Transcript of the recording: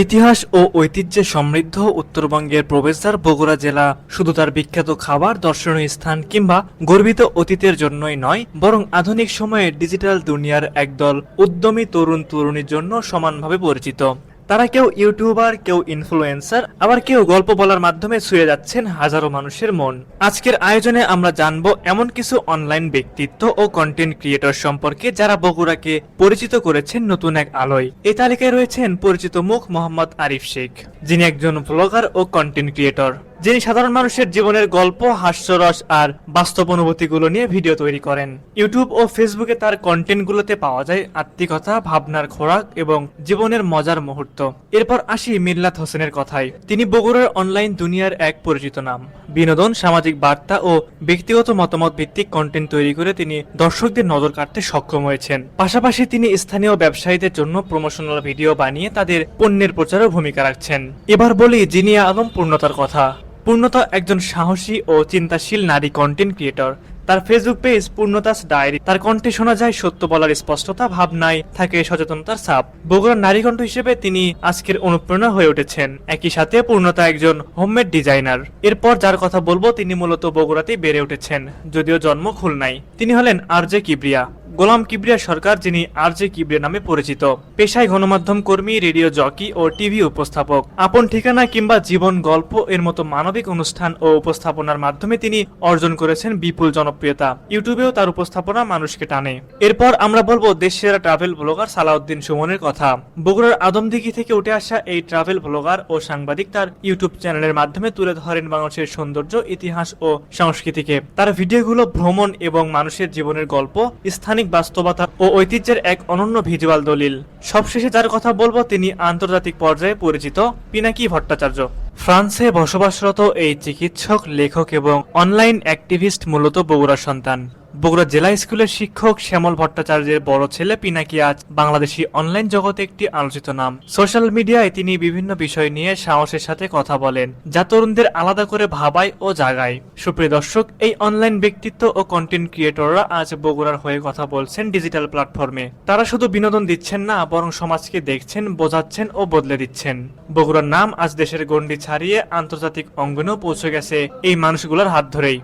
ইতিহাস ও ঐতিহ্যে সমৃদ্ধ উত্তরবঙ্গের প্রবেশদ্বার বগুড়া জেলা শুধু তার বিখ্যাত খাবার, দর্শনীয় স্থান কিংবা গর্বিত অতীতের জন্যই নয়, বরং আধুনিক সময়ে ডিজিটাল দুনিয়ার একদল উদ্যমী তরুণ তরুণীর জন্য সমানভাবে পরিচিত। তারা কেউ ইউটিউবার, কেউ ইনফ্লুয়েন্সার, আবার কেউ গল্প বলার মাধ্যমে ছুঁয়ে যাচ্ছেন হাজারো মানুষের মন। আজকের আয়োজনে আমরা জানবো এমন কিছু অনলাইন ব্যক্তিত্ব ও কন্টেন্ট ক্রিয়েটর সম্পর্কে যারা বগুড়াকে পরিচিত করেছেন নতুন এক আলোয়। এই তালিকায় রয়েছেন পরিচিত মুখ মোহাম্মদ আরিফ শেখ, যিনি একজন ব্লগার ও কন্টেন্ট ক্রিয়েটর, যিনি সাধারণ মানুষের জীবনের গল্প, হাস্যরস আর বাস্তব অনুভূতিগুলো নিয়ে ভিডিও তৈরি করেন। ইউটিউব ও ফেসবুকে তার কন্টেন্টগুলোতে পাওয়া যায় আত্মিকতা, ভাবনার খোরাক এবং জীবনের মজার মুহূর্ত। এরপর আসি মিল্লাত হোসেনের কথায়। তিনি বগুড়ার অনলাইন দুনিয়ার এক পরিচিত নাম। বিনোদন, সামাজিক বার্তা ও ব্যক্তিগত মতামত ভিত্তিক কন্টেন্ট তৈরি করে তিনি দর্শকদের নজর কাড়তে সক্ষম হয়েছেন। পাশাপাশি তিনি স্থানীয় ব্যবসায়ীদের জন্য প্রমোশনাল ভিডিও বানিয়ে তাদের পণ্যের প্রচারেও ভূমিকা রাখছেন। এবার বলি জিনিয়া আলম পূর্ণতার কথা। পূর্ণতা একজন সাহসী ও চিন্তাশীল নারী কন্টেন্ট ক্রিয়েটর। তার ফেসবুক পেজ পূর্ণতাস ডায়েরি। তার কণ্ঠে শোনা যায় সত্য বলার স্পষ্টতা, ভাবনায় থাকে সচেতনতার ছাপ। বগুড়ার নারী কণ্ঠ হিসেবে তিনি আজকের অনুপ্রেরণা হয়ে উঠেছেন। একই সাথে পূর্ণতা একজন হোমমেড ডিজাইনার। এরপর যার কথা বলবো তিনি মূলত বগুড়াতেই বেড়ে উঠেছেন, যদিও জন্ম খুলনায়। তিনি হলেন আরজে কিবরিয়া, গোলাম কিবরিয়া সরকার, যিনি আরজে কিবরিয়া নামে পরিচিত। পেশায় গণমাধ্যম কর্মী, রেডিও জকি ও টিভি উপস্থাপক। আপন ঠিকানা কিংবা জীবন গল্প এর মতো মানবিক অনুষ্ঠান ও উপস্থাপনার মাধ্যমে তিনি অর্জন করেছেন বিপুল জনপ্রিয়তা। ইউটিউবেও তার উপস্থাপনা মানুষকে টানে। এরপর আমরা বলবো দেশসেরা ট্রাভেল ব্লগার সালাউদ্দিন সুমনের কথা। বগুড়ার আদমদিঘি থেকে উঠে আসা এই ট্রাভেল ব্লগার ও সাংবাদিক তার ইউটিউব চ্যানেলের মাধ্যমে তুলে ধরেন বাংলাদেশের সৌন্দর্য, ইতিহাস ও সংস্কৃতিকে। তার ভিডিওগুলো ভ্রমণ এবং মানুষের জীবনের গল্প, স্থানীয় বাস্তবতা ও ঐতিহ্যের এক অনন্য ভিজুয়াল দলিল। সবশেষে যার কথা বলবো তিনি আন্তর্জাতিক পর্যায়ে পরিচিত পিনাকি ভট্টাচার্য। ফ্রান্সে বসবাসরত এই চিকিৎসক, লেখক এবং অনলাইন অ্যাক্টিভিস্ট মূলত বগুড়ার সন্তান। বগুড়া জেলা স্কুলের শিক্ষক শ্যামল ভট্টাচার্যের বড় ছেলে পিনাকি আজ বাংলাদেশি অনলাইন জগতে একটি আলোচিত নাম। সোশ্যাল মিডিয়ায় তিনি বিভিন্ন বিষয় নিয়ে সাহসের সাথে কথা বলেন, যা তরুণদের আলাদা করে ভাবায় ও জাগায়। সুপ্রিয় দর্শক, এই অনলাইন ব্যক্তিত্ব ও কন্টেন্ট ক্রিয়েটররা আজ বগুড়ার হয়ে কথা বলছেন ডিজিটাল প্ল্যাটফর্মে। তারা শুধু বিনোদন দিচ্ছেন না, বরং সমাজকে দেখছেন, বোঝাচ্ছেন ও বদলে দিচ্ছেন। বগুড়ার নাম আজ দেশের গণ্ডি ছাড়িয়ে আন্তর্জাতিক অঙ্গনেও পৌঁছে গেছে এই মানুষগুলোর হাত ধরেই।